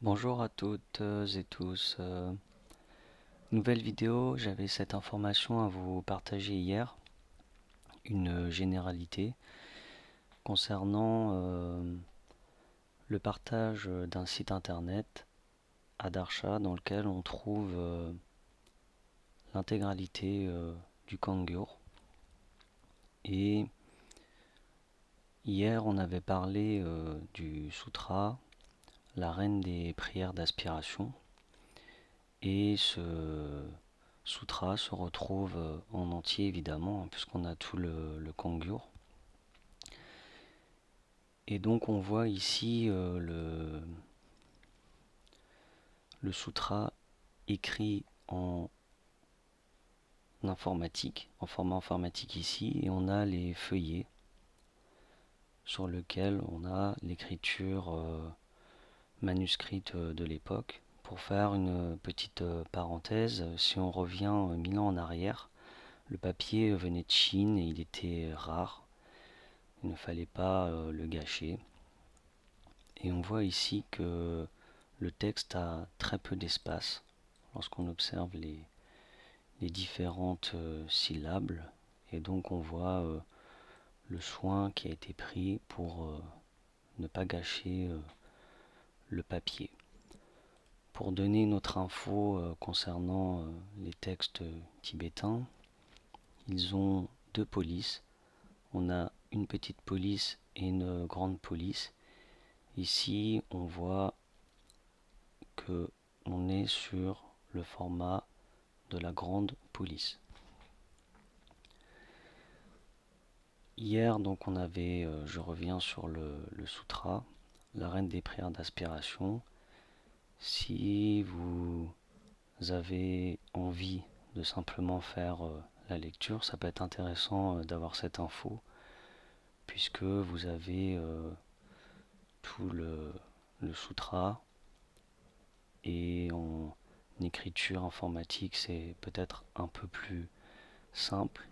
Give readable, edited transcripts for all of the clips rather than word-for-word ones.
Bonjour à toutes et tous. Nouvelle vidéo, j'avais cette information à vous partager hier, une généralité concernant le partage d'un site internet à Darsha dans lequel on trouve l'intégralité du Kangur. Et hier on avait parlé du sutra, la reine des prières d'aspiration. Et ce sutra se retrouve en entier évidemment, hein, puisqu'on a tout le Kangur. Et donc on voit ici le sutra écrit en informatique, en format informatique ici, et on a les feuillets sur lesquels on a l'écriture manuscrite de l'époque. Pour faire une petite parenthèse, si on revient 1000 ans en arrière, le papier venait de Chine et il était rare. Il ne fallait pas le gâcher. Et on voit ici que le texte a très peu d'espace lorsqu'on observe les différentes syllabes. Et donc on voit le soin qui a été pris pour ne pas gâcher le papier. Pour donner une autre info concernant les textes tibétains, ils ont deux polices. On a une petite police et une grande police. Ici, on voit que on est sur le format de la grande police. Hier, donc, on avait, je reviens sur le sutra, la reine des prières d'aspiration. Si vous avez envie de simplement faire la lecture, ça peut être intéressant d'avoir cette info, puisque vous avez tout le sutra et en écriture informatique c'est peut-être un peu plus simple.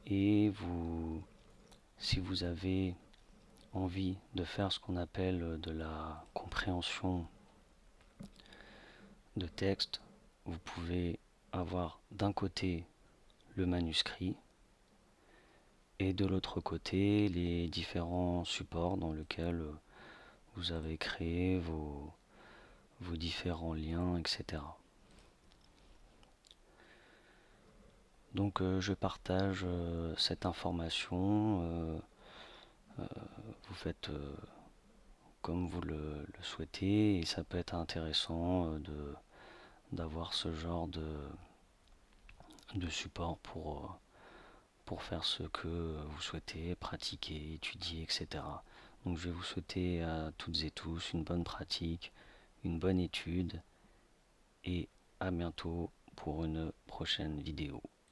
Et si vous avez envie de faire ce qu'on appelle de la compréhension de texte, vous pouvez avoir d'un côté le manuscrit et de l'autre côté les différents supports dans lesquels vous avez créé vos différents liens, etc. Donc je partage cette information, vous faites comme vous le souhaitez, et ça peut être intéressant d'avoir ce genre de support pour faire ce que vous souhaitez, pratiquer, étudier, etc. Donc je vais vous souhaiter à toutes et tous une bonne pratique, une bonne étude, et à bientôt pour une prochaine vidéo.